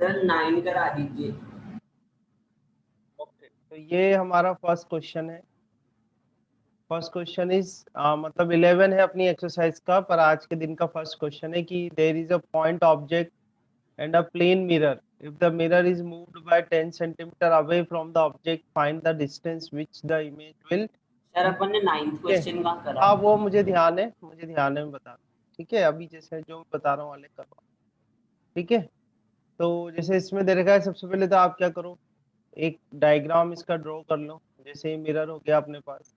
Sir 9 करा दीजिए। Okay, तो ये हमारा फर्स्ट क्वेश्चन है। फर्स्ट क्वेश्चन इज मतलब 11 है अपनी एक्सरसाइज का, पर आज के दिन का फर्स्ट क्वेश्चन है कि there is a point object and a plane mirror. If the mirror is moved by 10 centimeter away from the object, find the distance which the image will. Sir अपन ने 9th ठीक है, question कहाँ करा? हाँ वो मुझे ध्यान है, मैं बता रहा हूँ। ठीक है, अभी जैसे जो मैं बता रहा हूँ वाले करो। ठीक है, तो जैसे इसमें दे रखा है, सबसे पहले तो आप क्या करो, एक डायग्राम इसका ड्रॉ कर लो। जैसे मिरर हो गया अपने पास,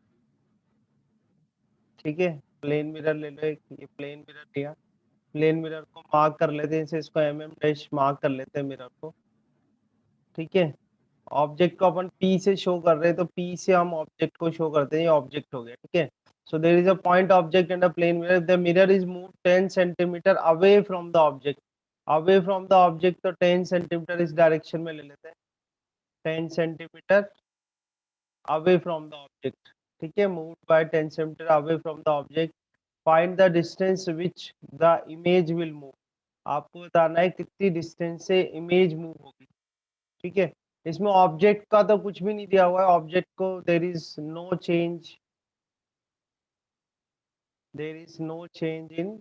ठीक है, प्लेन मिरर ले लो एक, ये प्लेन मिरर लिया। प्लेन मिरर को मार्क कर लेते हैं, इसको डैश मार्क कर लेते हैं मिरर को। ठीक है, ऑब्जेक्ट को अपन P से शो कर रहे हैं, तो P से हम ऑब्जेक्ट को शो करते हैं, ये ऑब्जेक्ट हो गया। ठीक है, so there is a point object and a plane mirror, the mirror is move 10 centimetre away from the object. Away from the object, तो 10 सेंटीमीटर इस डायरेक्शन में ले लेते हैं, 10 centimetre away from the object. ठीक है, move by 10 centimetre away from the object, find the distance which the image will move. आपको बताना है कितनी डिस्टेंस से इमेज मूव होगी। ठीक है, इसमें ऑब्जेक्ट का तो कुछ भी नहीं दिया हुआ है, ऑब्जेक्ट को there is no change in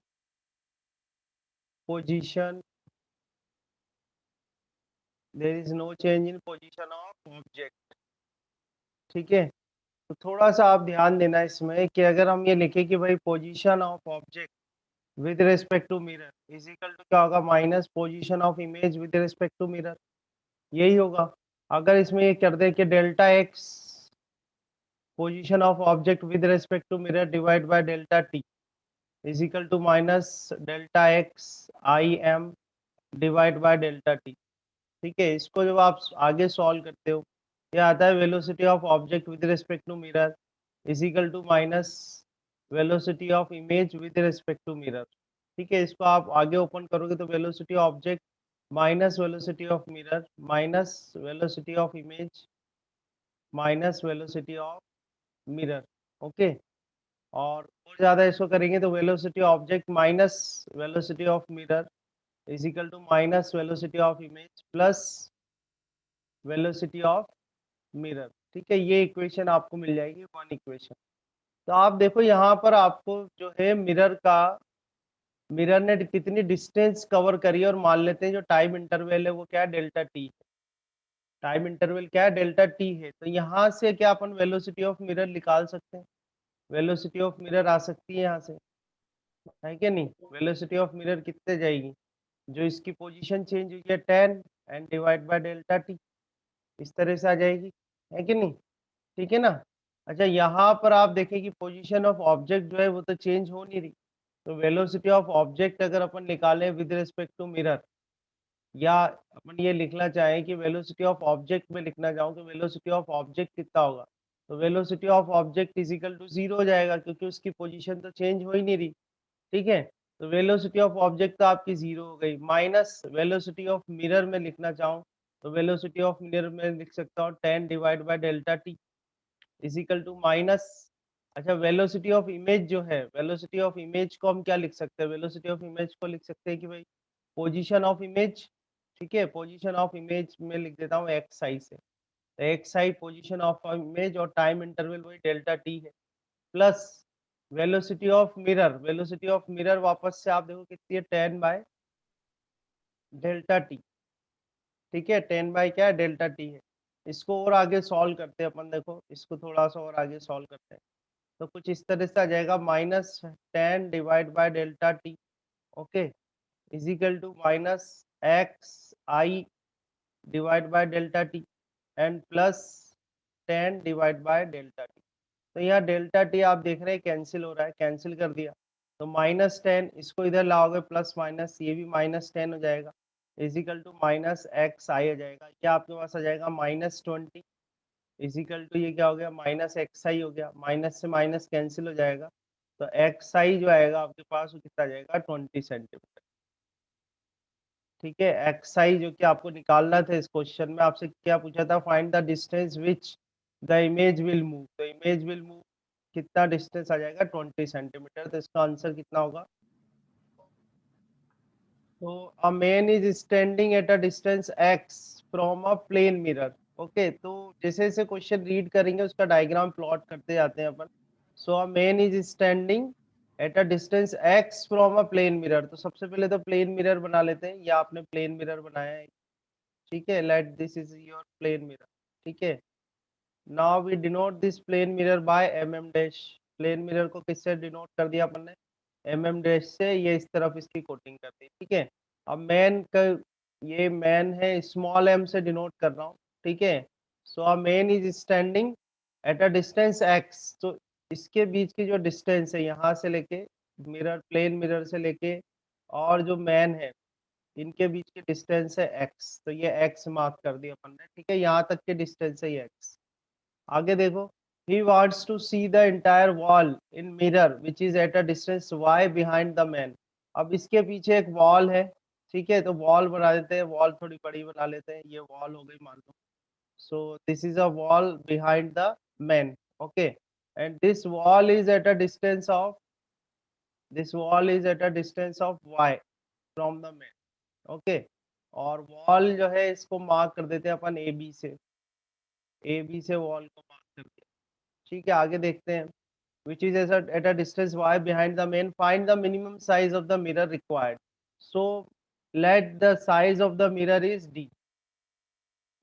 position, there is no change in position of object. ठीक है, तो थोड़ा सा आप ध्यान देना इसमें कि अगर हम ये लिखे कि भाई position of object with respect to mirror is equal to क्या होगा, minus position of image with respect to mirror, यही होगा। अगर इसमें ये कर दे कि delta x position of object with respect to mirror divide by delta t is equal to minus delta x i m divide by delta t. ठीक है, इसको जब आप आगे सॉल्व करते हो, ये आता है velocity of object with respect to mirror is equal to minus velocity of image with respect to mirror. ठीक है, इसको आप आगे ओपन करोगे तो velocity of object minus velocity of mirror minus velocity of image minus velocity of mirror. Okay, और ज़्यादा इसको करेंगे तो velocity object minus velocity of mirror is equal to minus velocity of image plus velocity of mirror. ठीक है, ये equation आपको मिल जाएगी, वन इक्वेशन। तो आप देखो यहाँ पर आपको जो है मिरर ने कितनी डिस्टेंस कवर करी है, और मान लेते हैं जो टाइम इंटरवल है वो क्या है, डेल्टा टी। टाइम इंटरवल क्या है, डेल्टा टी है। तो यहाँ से क्या अपन वेलोसिटी ऑफ मिरर निकाल सकते हैं, वेलोसिटी ऑफ मिरर आ सकती है यहाँ से, है क्या नहीं। वेलोसिटी ऑफ मिरर कितने जाएगी, जो इसकी पोजीशन चेंज हुई है 10 and divide by delta T, इस तरह से आ जाएगी, है कि नहीं। ठीक है ना। अच्छा, यहाँ पर आप देखें कि पोजीशन ऑफ ऑब्जेक्ट जो है वो तो चेंज हो नहीं रही, तो वेलोसिटी ऑफ ऑब्जेक्ट अगर अपन निकालें विद रिस्पेक्ट टू मिरर, या अपन ये लिखना चाहें कि वेलोसिटी ऑफ ऑब्जेक्ट में लिखना चाहूँ कि वेलोसिटी ऑफ ऑब्जेक्ट कितना होगा, तो velocity of object is equal to 0 हो जाएगा, क्योंकि उसकी पोजीशन तो चेंज हो ही नहीं रही। ठीक है, तो वेलोसिटी ऑफ ऑब्जेक्ट तो आपकी 0 हो गई, माइनस वेलोसिटी ऑफ मिरर में लिखना चाहूँ तो वेलोसिटी ऑफ मिरर में लिख सकता हूँ 10 divide by delta t is equal to minus. अच्छा, वेलोसिटी ऑफ इमेज जो है, वेलोसिटी ऑफ इमेज को हम क्या लिख सकते हैं, वेलोसिटी ऑफ इमेज को लिख सकते हैं कि भाई पोजीशन ऑफ इमेज। ठीक है, पोजीशन ऑफ इमेज में लिख देता हूँ एक्स आई से, तो x I position of image और टाइम इंटरवल वही डेल्टा टी है, plus velocity of mirror. Velocity of mirror वापस से आप देखो कितनी है, 10 बाय डेल्टा टी। ठीक है, 10 बाय क्या है, डेल्टा टी है। इसको और आगे सॉल्व करते हैं अपन, देखो इसको थोड़ा सा और आगे सॉल्व करते हैं, तो कुछ इस तरह से आ जाएगा, minus 10 divide by delta t, okay, is equal to minus x i divide by delta t and plus 10 divide by delta t. तो यहाँ डेल्टा टी आप देख रहे हैं कैंसिल हो रहा है, कैंसिल कर दिया, तो माइनस 10 इसको इधर लाओगे प्लस माइनस, ये भी माइनस 10 हो जाएगा, इजिकल टू माइनस एक्स आई आ जाएगा, ये आपके पास आ जाएगा माइनस 20 इजिकल टू ये क्या हो गया, माइनस एक्स आई हो गया, माइनस से माइनस कैंसिल हो जाएगा, तो एक्स आई जो आएगा आपके पास वो कितना आ जाएगा, 20 सेंटीमीटर। ठीक है, एक्स आई जो कि आपको निकालना था, इस क्वेश्चन में आपसे क्या पूछा था, find the distance which the image will move, तो इमेज विल मूव कितना डिस्टेंस आ जाएगा, 20 सेंटीमीटर। तो इसका आंसर कितना होगा, तो a man is standing at a distance x from a plane mirror. Okay, तो जैसे जैसे क्वेश्चन रीड करेंगे उसका डायग्राम प्लॉट करते जाते हैं अपन. So a man is standing at a distance x from a plane mirror. तो सबसे पहले तो प्लेन मिरर बना लेते हैं, या आपने प्लेन मिरर बनाया है. ठीक है, let this is your plane mirror. ठीक है, now we denote this plane mirror by mm dash. Plane mirror को किससे डिनोट कर दिया अपन ने? mm डैश से. ये इस तरफ इसकी कोटिंग कर दी. ठीक है, अब मैन का, ये मैन है, स्मॉल m से डिनोट कर रहा हूँ. ठीक है, so a man is standing at a distance x. तो इसके बीच की जो डिस्टेंस है यहाँ से लेके मिरर, प्लेन मिरर से लेके और जो मैन है, इनके बीच की डिस्टेंस है x. तो ये x मार्क कर दिया अपन ने. ठीक है, यहाँ तक की डिस्टेंस है ये x. आगे देखो, he wants to see the entire wall in mirror which is at a distance y behind the man. अब इसके पीछे एक वॉल है. ठीक है, तो वॉल बना देते हैं, वॉल थोड़ी बड़ी बना लेते हैं. ये वॉल हो गई मान लो. so this is a wall behind the man. okay, and this wall is at a distance of, this wall is at a distance of y from the man. okay, और वॉल जो है इसको mark कर देते हैं अपन A B से. A B से wall को मार्क कर दिया. ठीक है, आगे देखते हैं. which is at a distance y behind the main. Find the minimum size of the mirror required. So let the size of the mirror is d.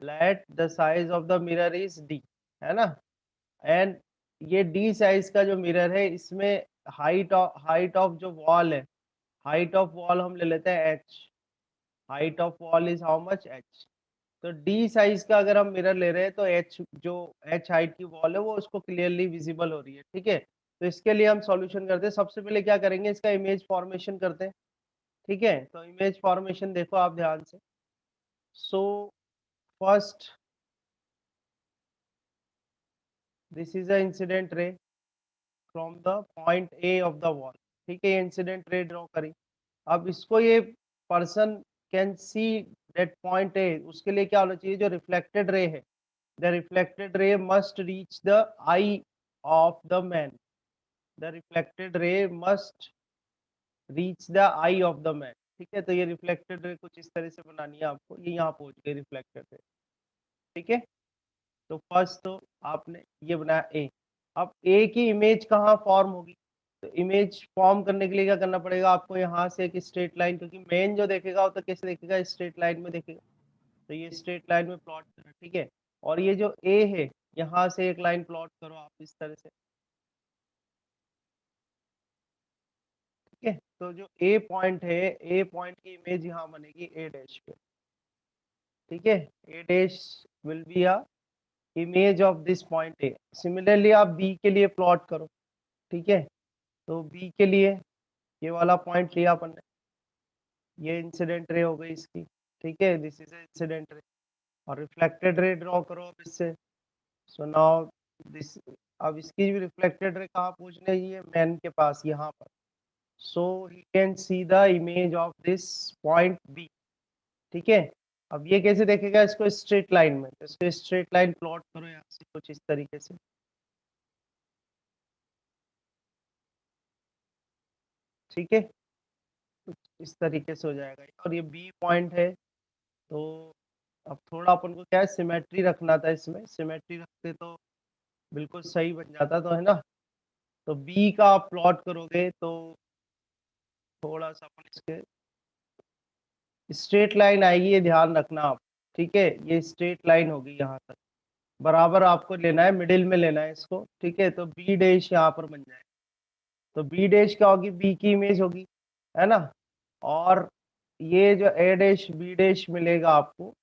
Let the size of the mirror is d, है ना. And ये d size का जो mirror है, इसमें height of जो wall है, height of wall हम ले लेते हैं h. Height of wall is how much? h. तो d साइज का अगर हम मिरर ले रहे हैं तो h, जो h हाइट की वॉल है वो उसको क्लियरली विजिबल हो रही है. ठीक है, तो इसके लिए हम सॉल्यूशन करते हैं. सबसे पहले क्या करेंगे, इसका इमेज फॉर्मेशन करते हैं. ठीक है, तो इमेज फॉर्मेशन देखो आप ध्यान से. So first this is a incident ray from the point A of the wall. ठीक है, ये इंसिडेंट रे ड्रॉ करी. अब इसको ये person can see that point A, उसके लिए क्या होना चाहिए? जो रिफ्लेक्टेड रे है, the reflected ray must reach the eye of the man. The reflected ray must reach the eye of the man. ठीक है, तो ये रिफ्लेक्टेड रे कुछ इस तरह से बनानी है आपको. ये यहाँ पहुंच गई रिफ्लेक्टेड रे. ठीक है, तो फर्स्ट तो आपने ये बनाया ए. अब ए की इमेज कहाँ फॉर्म होगी? तो इमेज फॉर्म करने के लिए क्या करना पड़ेगा आपको? यहाँ से एक स्ट्रेट लाइन, क्योंकि मेन जो देखेगा वो तो कैसे देखेगा? स्ट्रेट लाइन में देखेगा. तो ये स्ट्रेट लाइन में प्लॉट करें. ठीक है, और ये जो ए है, यहाँ से एक लाइन प्लॉट करो आप इस तरह से. ठीक है, तो जो ए पॉइंट है, ए पॉइंट की इमेज यहाँ बनेगी ए डैश पे. ठीक है, A dash will be a image of this point A. Similarly आप बी के लिए प्लॉट करो. ठीक है, तो बी के लिए ये वाला पॉइंट लिया अपन ने, ये इंसिडेंट रे हो गई इसकी. ठीक है, दिस इज इंसिडेंट रे. और रिफ्लेक्टेड रे ड्रॉ करो अब इससे. सो नाउ दिस, अब इसकी भी रिफ्लेक्टेड रे कहाँ पहुंचने चाहिए? मैन के पास, यहाँ पर. so he can see the image of this point B. ठीक है, अब ये कैसे देखेगा इसको? स्ट्रेट लाइन में. तो इसको स्ट्रेट लाइन प्लॉट करो यहाँ से कुछ इस तरीके से. ठीक है, कुछ इस तरीके से हो जाएगा. और ये B पॉइंट है. तो अब थोड़ा अपन को क्या है, सिमेट्री रखना था इसमें. सिमेट्री रखते तो बिल्कुल सही बन जाता, तो है ना. तो B का आप प्लॉट करोगे तो थोड़ा सा अपन इसके स्ट्रेट लाइन आएगी, ये ध्यान रखना आप. ठीक है, ये स्ट्रेट लाइन होगी यहाँ तक, बराबर आपको लेना है, मिडिल में लेना है इसको. ठीक है, तो बी डैश यहाँ पर बन जाएगा. तो बी डैश क्या होगी? बी की इमेज होगी, है ना. और ये जो ए डैश बी डैश मिलेगा आपको,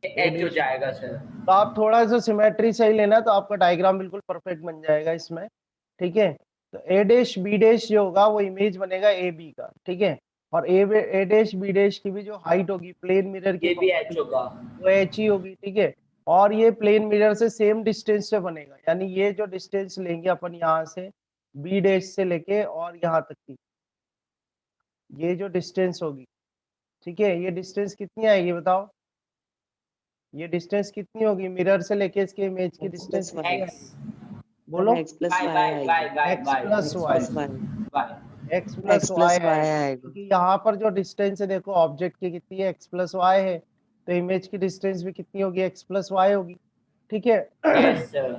ए एच हो डैश. जाएगा सर. तो आप थोड़ा सा सिमेट्री सही लेना, तो आपका डायग्राम बिल्कुल परफेक्ट बन जाएगा इसमें. ठीक है, तो ए डैश बी डैश जो होगा वो इमेज बनेगा ए बी का. ठीक है, और ए डैश बी डैश की भी जो हाइट होगी प्लेन मिरर की ये भी एच होगा. वो एच ही होगी. ठीक है, और ये प्लेन मिरर से सेम डिस्टेंस से बनेगा, यानी ये जो डिस्टेंस लेंगे अपन यहाँ से बी डैश से लेके और यहाँ तक की, ये जो डिस्टेंस होगी. ठीक है, ये डिस्टेंस कितनी आएगी बताओ? ये डिस्टेंस कितनी होगी मिरर से लेके इसके इमेज की डिस्टेंस कितनी एक्स. आएगी? बोलो. x plus y y y y आएगी. Y x y plus x y. plus y. Y. x plus x y plus y आएगी, आएगा। क्योंकि यहाँ पर जो डिस्टेंस है देखो ऑब्जेक्ट की कितनी है, x प्लस वाई है, तो इमेज की डिस्टेंस भी कितनी होगी, x प्लस वाई होगी। ठीक है यस सर।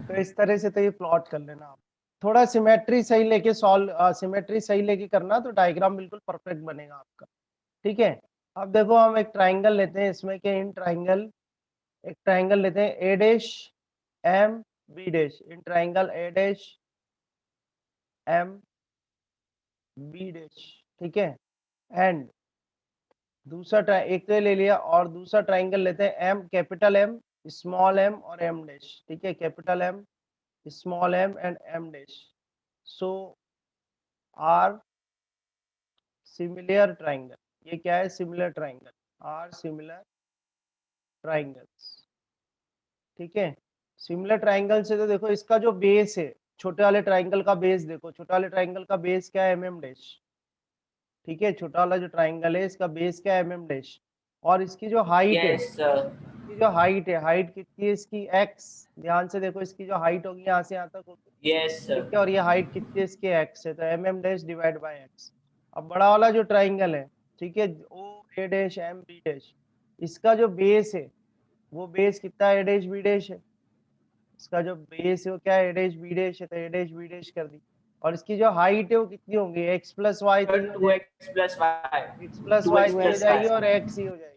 तो इस तरह से तो ये प्लॉट कर लेना आप, थोड़ा सिमेट्री सही लेके सॉल्व, सिमेट्री सही लेके करना तो डायग्राम बिल्कुल परफेक्ट बनेगा आपका। ठीक है, अब देखो हम एक ट्राइंगल लेते हैं इसमें के इन ट्राइंगल, एक ट्राइंगल लेते हैं A dash M B dash, in triangle A dash M B dash. ठीक है, एंड दूसरा एक तो ये ले लिया, और दूसरा ट्राइंगल लेते हैं M capital M small M और एम डैश। ठीक है, capital M small M and M dash, so are similar triangle. ये क्या है, similar triangle, are similar triangles. ठीक है, सिमिलर ट्राइंगल से तो देखो इसका जो बेस है, छोटे वाले ट्राइंगल का बेस देखो, छोटे वाले ट्राइंगल का बेस क्या है, एम डैश। ठीक है, छोटा वाला जो ट्राइंगल है इसका बेस क्या है, एम डैश, और इसकी जो हाइट है, यस सर। इसकी जो हाइट है, हाइट कितनी है इसकी, एक्स। ध्यान से देखो इसकी जो हाइट होगी यहाँ से यहाँ तक होगी। Yes sir. ठीक है, और ये हाइट कितनी है इसकी, एक्स है, तो M dash divide by x. अब बड़ा वाला जो ट्राइंगल है, ठीक है, O A dash M B dash, इसका जो बेस है वो बेस कितना है, ए डैश बी डैश है। इसका जो बेस है वो क्या है, ए डैश बी डैश है, तो ए डैश बी डैश कर दी, और इसकी जो हाइट है वो कितनी होगी, एक्स प्लस वाई, तो ये हो टू जाएगी x plus y. X plus two y x तो ये हो प्लस जाएगी, वाई। और एक्स ही हो जाएगी।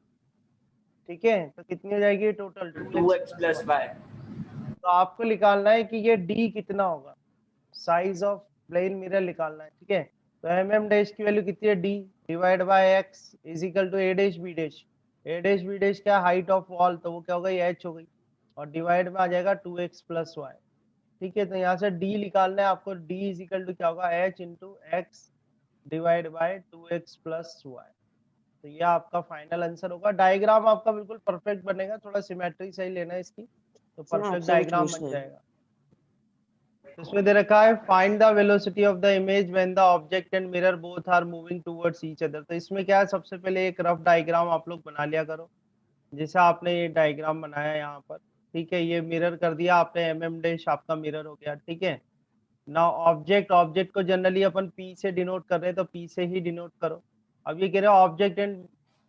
ठीक है, तो कितनी हो जाएगी total, two two x x plus plus y. Y. तो आपको निकालना है कि ये डी कितना होगा, साइज ऑफ प्लेन मिरर निकालना है। ठीक है, तो एम डैश की वैल्यू कितनी है, d divide by x is equal to A dash B dash. A dash B dash क्या, हाइट ऑफ वॉल, तो वो क्या हो गई, एच हो गई, और डिवाइड में आ जाएगा टू एक्स प्लस वाई। ठीक है, तो यहाँ से डी निकालना है आपको, डी इज इक्वल टू क्या होगा, h into x divide by two x plus y. तो ये आपका फाइनल आंसर होगा। डायग्राम आपका बिल्कुल परफेक्ट बनेगा, थोड़ा सिमेट्री सही लेना है इसकी, तो सर परफेक्ट आपसे कुछ डायग्राम बन पूछना है। जाएगा। इसमें दे रखा है find the velocity of the image when the object and mirror both are moving towards each other. तो इसमें क्या है, सबसे पहले एक रफ डायग्राम आप लोग बना लिया करो, जैसे आपने ये डायग्राम बनाया यहाँ पर। ठीक है, ये मिरर कर दिया आपने, एम डैश आपका मिरर हो गया। ठीक है, नाउ ऑब्जेक्ट, ऑब्जेक्ट को जनरली अपन पी से डिनोट कर रहे हैं, तो पी से ही डिनोट करो। अब ये कह रहे हैं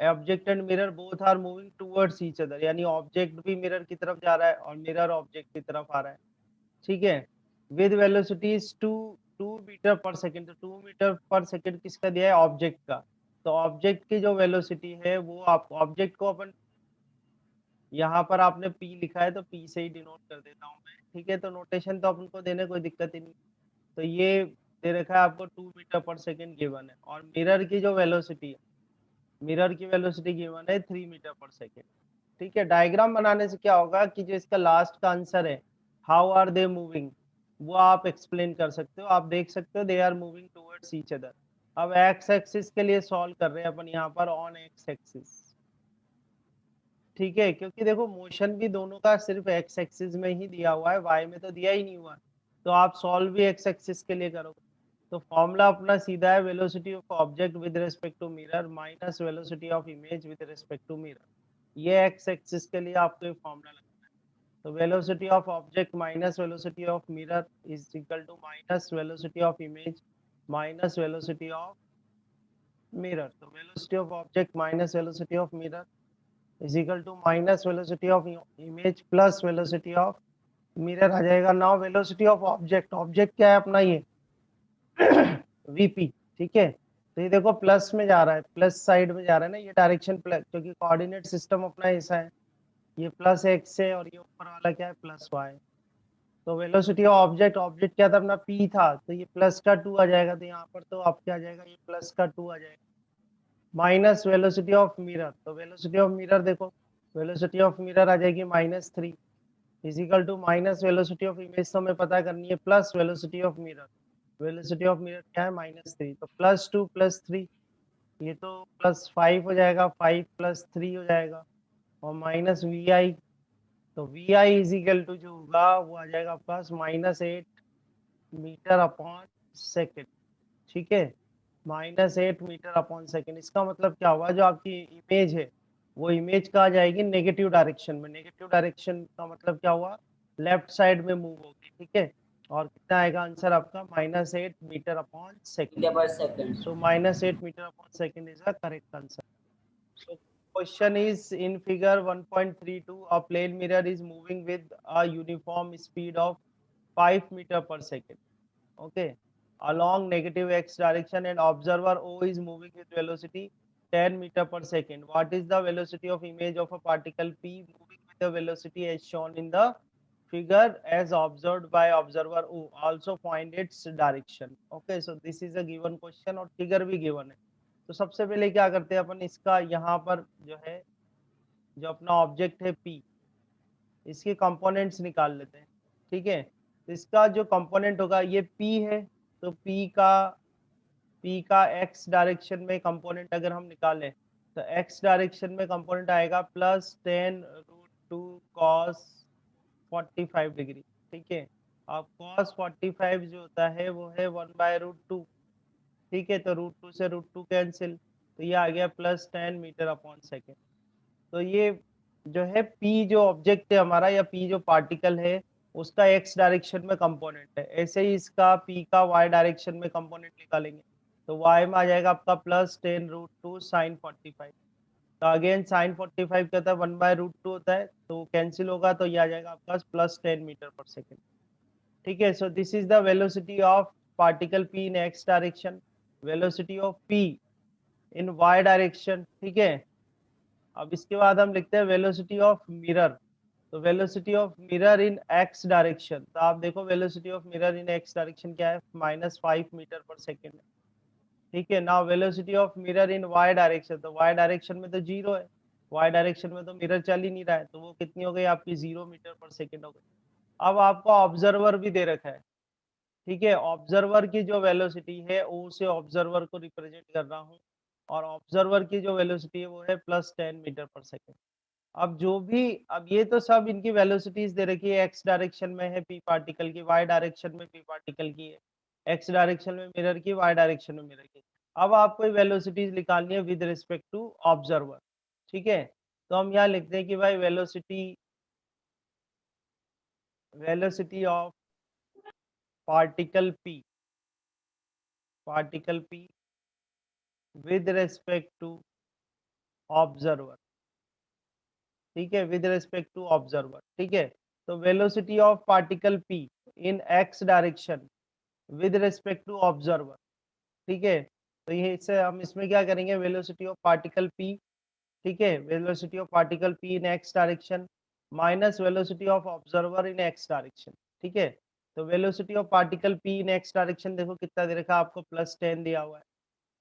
object and mirror both are moving towards each other, यानी ऑब्जेक्ट भी मिरर की तरफ जा रहा है और मिरर ऑब्जेक्ट की तरफ आ रहा है। ठीक है, विद वेलोसिटी इज 2 मीटर पर सेकंड। तो 2 मीटर पर सेकंड किसका दिया है, ऑब्जेक्ट का। तो ऑब्जेक्ट की जो वेलोसिटी है वो आप ऑब्जेक्ट को अपन, यहाँ पर आपने p लिखा है तो p से ही डिनोट कर देता हूँ मैं। ठीक है, तो नोटेशन तो अपन को देने कोई दिक्कत ही नहीं। तो ये दे रखा है आपको 2 मीटर पर सेकंड गिवन है, और मिरर की जो वेलोसिटी है, मिरर की वेलोसिटी गिवन है 3 मीटर पर सेकंड। ठीक है, डायग्राम बनाने से क्या होगा कि जो इसका लास्ट का आंसर है, हाउ आर दे मूविंग, वो आप एक्सप्लेन कर सकते हो। आप देख सकते हो they are moving towards each other. अब एक्स एक्सिस के लिए सॉल्व कर रहे हैं अपन यहाँ पर, ऑन एक्स एक्सिस। ठीक है, क्योंकि देखो मोशन भी दोनों का सिर्फ एक्स एक्सिस में ही दिया हुआ है, वाई में तो दिया ही नहीं हुआ, तो आप सॉल्व भी एक्स एक्सिस के लिए करोगे। तो फॉर्मूला अपना सीधा है, velocity of object with respect to mirror minus velocity of image with respect to mirror. ये एक्स एक्सिस के लिए आपको ये फॉर्मूला लगता है। तो velocity of object minus velocity of mirror is equal to minus velocity of image minus velocity of mirror. तो velocity of object minus velocity of mirror is equal to minus velocity of image plus velocity of mirror आ जाएगा। Now velocity of object, object क्या है अपना ये VP. ठीक है, तो ये देखो प्लस में जा रहा है, प्लस साइड में जा रहा है ना, ये डायरेक्शन प्लस, क्योंकि कोऑर्डिनेट सिस्टम अपना ऐसा है, ये प्लस एक्स है और ये ऊपर वाला क्या है, प्लस वाई। तो वेलोसिटी ऑफ ऑब्जेक्ट, ऑब्जेक्ट क्या था अपना पी था, तो ये प्लस का 2 आ जाएगा, तो यहाँ पर तो आप क्या आ जाएगा, ये प्लस का 2 आ जाएगा, माइनस वेलोसिटी ऑफ मिरर। तो वेलोसिटी ऑफ मिरर देखो, वेलोसिटी ऑफ मिरर आ जाएगी -3 equal to minus velocity of image, तो हमें पता करनी है plus velocity of mirror. Velocity of mirror क्या है, -3, तो +2 +3, ये तो +5 हो जाएगा, 5 + 3 हो जाएगा, और माइनस वी आई, तो वी आई इजिकल टू जो होगा वो आ जाएगा प्लस -8 मीटर अपॉन सेकेंड। ठीक है, -8 मीटर अपॉन सेकेंड। इसका मतलब क्या हुआ, जो आपकी इमेज है वो इमेज कहाँ जाएगी, नेगेटिव डायरेक्शन में। नेगेटिव डायरेक्शन का मतलब क्या हुआ, लेफ्ट साइड में मूव होगी। ठीक है, और कितना आएगा आंसर आपका -8 मीटर अपॉन सेकेंड। मीटर पर second. So -8 meter upon second is the correct answer. So question is in figure 1.32, a plane mirror is moving with a uniform speed of 5 meter per second. Okay, along negative x direction, and observer O is moving with velocity 10 meter per second. What is the velocity of image of a particle P moving with the velocity as shown in the figure as observed by observer O? Also find its direction. Okay, so this is a given question और figure भी given है। तो सबसे पहले क्या करते हैं अपन, इसका यहाँ पर जो है, जो अपना ऑब्जेक्ट है P, इसके कंपोनेंट्स निकाल लेते हैं। ठीक है, तो इसका जो कंपोनेंट होगा ये P है, तो P का x डायरेक्शन में कंपोनेंट अगर हम निकालें तो x डायरेक्शन में कंपोनेंट आएगा +10√2 cos 45 डिग्री। ठीक है, अब cos 45 जो होता है वो है 1/√2। ठीक है, तो √2 से √2 कैंसिल, तो ये आ गया +10 मीटर अपॉन सेकेंड। तो ये जो है P जो ऑब्जेक्ट है हमारा, या P जो पार्टिकल है, उसका x डायरेक्शन में कंपोनेंट है। ऐसे ही इसका P का y डायरेक्शन में कंपोनेंट निकालेंगे, तो y में आ जाएगा आपका +10√2 sin 45। तो अगेन sin 45 कहता है 1/√2 होता है, तो कैंसिल होगा, तो ये आ जाएगा आपका +10 मीटर पर सेकेंड। ठीक है, so this is the velocity of particle P in x direction, velocity of P in y direction. ठीक है, अब इसके बाद हम लिखते हैं वेलोसिटी ऑफ मिरर। तो velocity of mirror in x direction, तो आप देखो velocity of mirror in x direction क्या है, -5 मीटर पर सेकेंड है। ठीक है, now velocity of mirror in y direction, तो y डायरेक्शन में तो 0 है, y डायरेक्शन में तो मिरर चल ही नहीं रहा है, तो वो कितनी हो गई आपकी 0 मीटर पर सेकेंड हो गई। अब आपको ऑब्जर्वर भी दे रखा है। ठीक है, ऑब्जर्वर की जो वेलोसिटी है O से ऑब्जर्वर को रिप्रेजेंट कर रहा हूँ, और ऑब्जर्वर की जो वेलोसिटी है वो है +10 मीटर पर सेकेंड। अब जो भी, अब ये तो सब इनकी वेलोसिटीज दे रखी है, x डायरेक्शन में है P पार्टिकल की, y डायरेक्शन में P पार्टिकल की है, x डायरेक्शन में मिरर की, y डायरेक्शन में मिरर की। अब आपको वेलोसिटीज निकालनी है विद रिस्पेक्ट टू ऑब्जर्वर। ठीक है, तो हम यहाँ लिखते हैं कि भाई velocity of particle P with respect to observer. ठीक है, विद रिस्पेक्ट टू ऑब्जर्वर। ठीक है, तो velocity of particle P in x direction with respect to observer. ठीक है, तो ये इससे हम इसमें क्या करेंगे, वेलोसिटी ऑफ पार्टिकल P, ठीक है, velocity of particle P in x direction minus velocity of observer in x direction. ठीक है, तो velocity of particle P in x direction देखो कितना दे रखा है आपको, +10 दिया हुआ है,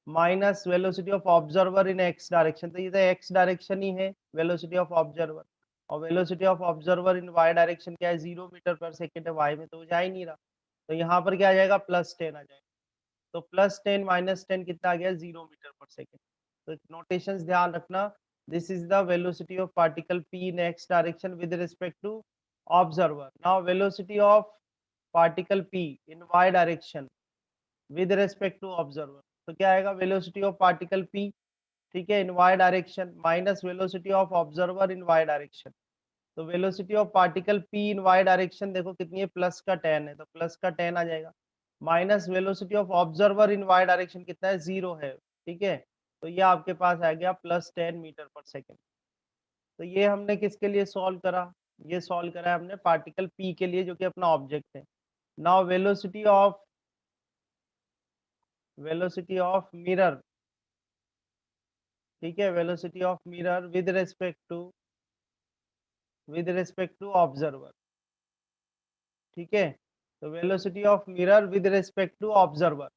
minus velocity of observer in x direction, तो ये तो x डायरेक्शन ही है वेलोसिटी ऑफ ऑब्जर्वर, और velocity of observer in y direction क्या है, 0 मीटर पर सेकेंड है, y में तो वो जा ही नहीं रहा, तो यहाँ पर क्या आ जाएगा, +10 आ जाएगा। तो +10 -10 कितना आ गया, 0 मीटर पर सेकेंड। तो नोटेशंस ध्यान रखना, this is the velocity of particle P in x direction with respect to observer. Now velocity of particle P in y direction with respect to observer, तो क्या आएगा, वेलोसिटी ऑफ पार्टिकल P, ठीक है, in y direction minus velocity of observer in y direction. तो velocity of particle P in y direction देखो कितनी है, plus का 10 है, तो प्लस का 10 आ जाएगा, minus velocity of observer in y direction कितना है, 0 है। ठीक है, तो ये आपके पास आ गया +10 मीटर पर सेकेंड। तो ये हमने किसके लिए सॉल्व करा, ये सॉल्व करा है हमने पार्टिकल P के लिए, जो कि अपना ऑब्जेक्ट है। नाउ वेलोसिटी ऑफ मिरर, ठीक है, velocity of mirror with respect to observer. ठीक है, तो velocity of mirror with respect to observer.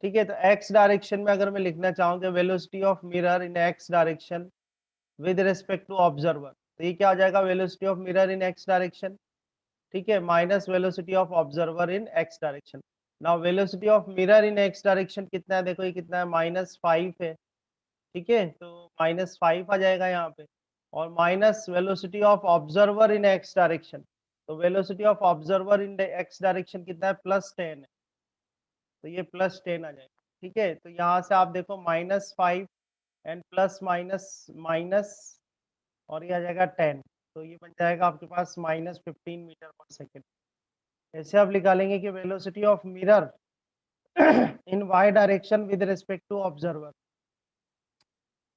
ठीक है, तो x डायरेक्शन में अगर मैं लिखना चाहूँ कि velocity of mirror in x direction with respect to observer, तो ये क्या आ जाएगा, velocity of mirror in x direction, ठीक है, minus velocity of observer in x direction. Now velocity of mirror in x direction कितना है, देखो ये कितना है, -5 है। ठीक है, तो -5 आ जाएगा यहाँ पे, और minus velocity of observer in x direction, तो velocity of observer in x direction कितना है, +10 है, तो ये +10 आ जाएगा। ठीक है, तो यहाँ से आप देखो -5 एंड प्लस माइनस माइनस, और ये आ जाएगा 10, तो ये बन जाएगा आपके पास -15 मीटर पर सेकेंड। ऐसे आप निकालेंगे कि velocity of mirror in y direction with respect to observer,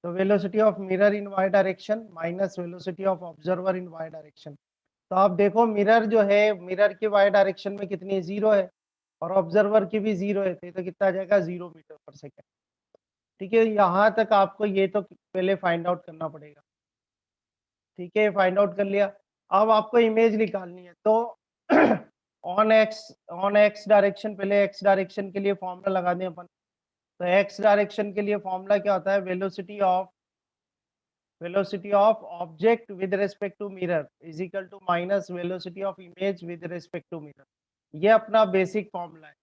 तो velocity of mirror in y direction minus velocity of observer in y direction. तो आप देखो मिरर जो है, मिरर की वाई डायरेक्शन में कितनी 0 है और ऑब्जर्वर की भी 0 है, तो कितना आ जाएगा 0 मीटर पर सेकेंड। ठीक है, यहाँ तक आपको ये तो पहले फाइंड आउट करना पड़ेगा। ठीक है, फाइंड आउट कर लिया। अब आपको इमेज निकालनी है, तो ऑन एक्स डायरेक्शन, पहले एक्स डायरेक्शन के लिए फॉर्मूला लगा दें अपन। तो एक्स डायरेक्शन के लिए फॉर्मूला क्या होता है, velocity of object with respect to mirror is equal to minus velocity of image with respect to mirror. ये अपना बेसिक फॉर्मूला है,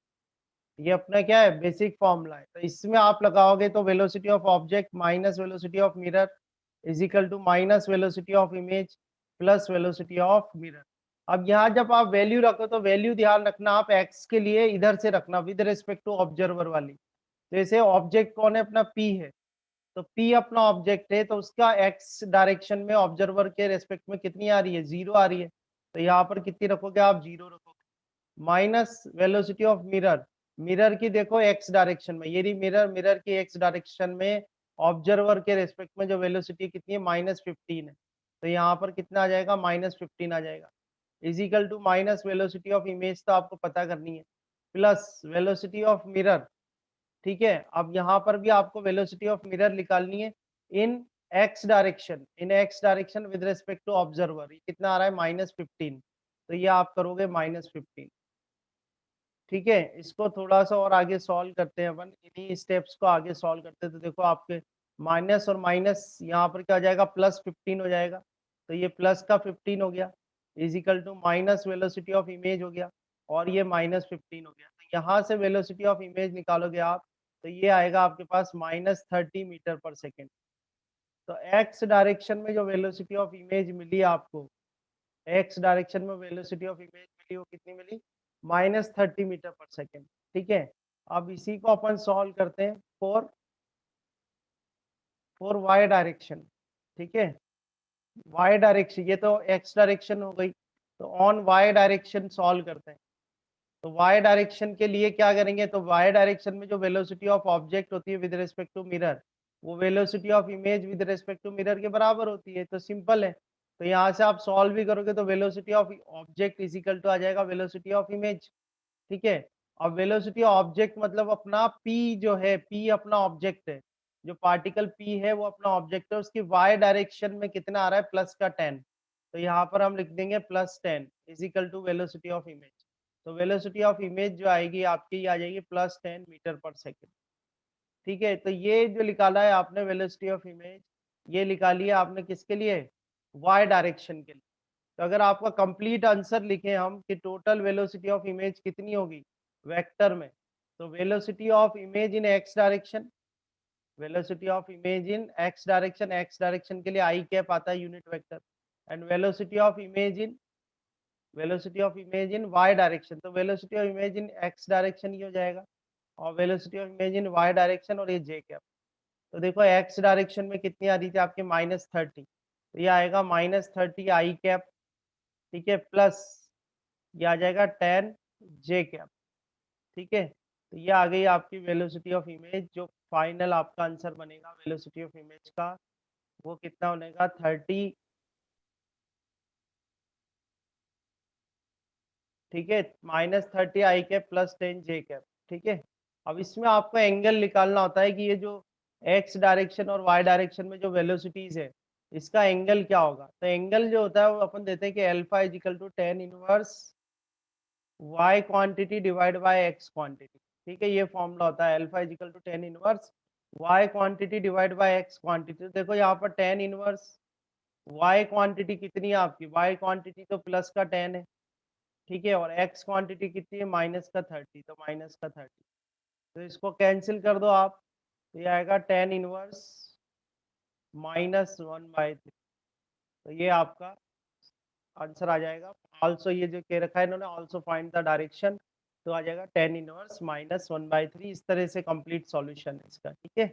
ये अपना क्या है, बेसिक फॉर्मूला है। तो इसमें आप लगाओगे तो velocity of object minus velocity of mirror is equal to minus velocity of image plus velocity of mirror. अब यहाँ जब आप वैल्यू रखो तो वैल्यू ध्यान रखना आप एक्स के लिए इधर से रखना विद रिस्पेक्ट टू ऑब्जर्वर वाली। जैसे ऑब्जेक्ट कौन है, अपना पी है, तो पी अपना ऑब्जेक्ट है, तो उसका एक्स डायरेक्शन में ऑब्जर्वर के रेस्पेक्ट में कितनी आ रही है, 0 आ रही है। तो यहाँ पर कितनी रखोगे आप, 0 रखोगे। Minus velocity of mirror, mirror की देखो एक्स डायरेक्शन में, ये रही मिरर, मिरर की एक्स डायरेक्शन में ऑब्जर्वर के रेस्पेक्ट में जो वेलोसिटी कितनी है, -15 है। तो यहाँ पर कितना आ जाएगा, -15 आ जाएगा। Equal to minus velocity of image तो आपको पता करनी है, प्लस वेलोसिटी ऑफ मिरर। ठीक है, अब यहाँ पर भी आपको वेलोसिटी ऑफ मिरर निकालनी है in x direction, with respect to observer. कितना आ रहा है, -15। तो ये आप करोगे -15। ठीक है, इसको थोड़ा सा और आगे सॉल्व करते हैं अपन, इन्हीं स्टेप्स को आगे सॉल्व करते हैं। तो देखो आपके माइनस और माइनस यहाँ पर क्या हो जाएगा, +15 हो जाएगा। तो ये प्लस का 15 हो गया, equal to minus velocity of image हो गया, और ये -15 हो गया। तो यहाँ से वेलोसिटी ऑफ इमेज निकालोगे आप, तो ये आएगा आपके पास -30 मीटर पर सेकेंड। तो एक्स डायरेक्शन में जो वेलोसिटी ऑफ इमेज मिली आपको, एक्स डायरेक्शन में वेलोसिटी ऑफ इमेज मिली, वो कितनी मिली, -30 मीटर पर सेकेंड। ठीक है, अब इसी को अपन सॉल्व करते हैं फॉर वाई डायरेक्शन। ठीक है, वाई डायरेक्शन, ये तो एक्स डायरेक्शन हो गई, तो ऑन वाई डायरेक्शन सॉल्व करते हैं। तो वाई डायरेक्शन के लिए क्या करेंगे, तो वाई डायरेक्शन में जो वेलोसिटी ऑफ ऑब्जेक्ट होती है विद रिस्पेक्ट टू मिरर, वो velocity of image with respect to mirror के बराबर होती है। तो सिंपल है, तो यहाँ से आप सॉल्व भी करोगे तो velocity of object is equal to आ जाएगा वेलोसिटी ऑफ इमेज। ठीक है, अब वेलोसिटी ऑब्जेक्ट मतलब अपना पी जो है, पी अपना ऑब्जेक्ट है, जो पार्टिकल पी है वो अपना ऑब्जेक्ट है, उसकी वाई डायरेक्शन में कितना आ रहा है, +10। तो यहाँ पर हम लिख देंगे +10 is equal to velocity of image. तो वेलोसिटी ऑफ इमेज जो आएगी आपकी, ये आ जाएगी +10 मीटर पर सेकेंड। ठीक है, तो ये जो निकाला है आपने वेलोसिटी ऑफ इमेज, ये निकाली है आपने किसके लिए, वाई डायरेक्शन के लिए। तो अगर आपका कंप्लीट आंसर लिखें हम कि टोटल वेलोसिटी ऑफ इमेज कितनी होगी वेक्टर में, तो velocity of image in x direction, velocity of image in x direction के लिए आई कैप आता है unit vector, and velocity of image in y direction, तो velocity of image in x direction ये हो जाएगा, और velocity of image in y direction, और ये जे कैप। तो देखो एक्स डायरेक्शन में कितनी आ रही थी आपके, -30, तो ये आएगा -30 आई कैप। ठीक है, प्लस ये आ जाएगा 10 जे कैप। ठीक है, तो ये आ गई आपकी वेलोसिटी ऑफ इमेज। जो फाइनल आपका आंसर बनेगा वेलोसिटी ऑफ इमेज का, वो कितना बनेगा, 30। ठीक है, -30 आई कैप प्लस 10 जे कैप। ठीक है, अब इसमें आपको एंगल निकालना होता है कि ये जो एक्स डायरेक्शन और वाई डायरेक्शन में जो वेलोसिटीज है, इसका एंगल क्या होगा। तो एंगल जो होता है वो अपन देते हैं कि alpha is equal to tan inverse y quantity divide by x quantity. ठीक है, ये फॉर्मूला होता है, alpha is equal to tan inverse y quantity divide by x quantity. देखो यहाँ पर tan इनवर्स y क्वांटिटी कितनी है आपकी, y क्वांटिटी तो प्लस का 10 है। ठीक है, और x क्वांटिटी कितनी है, माइनस का 30, तो माइनस का 30। तो इसको कैंसिल कर दो आप, तो ये आएगा tan इनवर्स -1/3। तो ये आपका आंसर आ जाएगा। ऑल्सो ये जो कह रखा है इन्होंने, ऑल्सो फाइंड द डायरेक्शन, तो आ जाएगा tan इनवर्स -1/3। इस तरह से कंप्लीट सॉल्यूशन है इसका। ठीक है।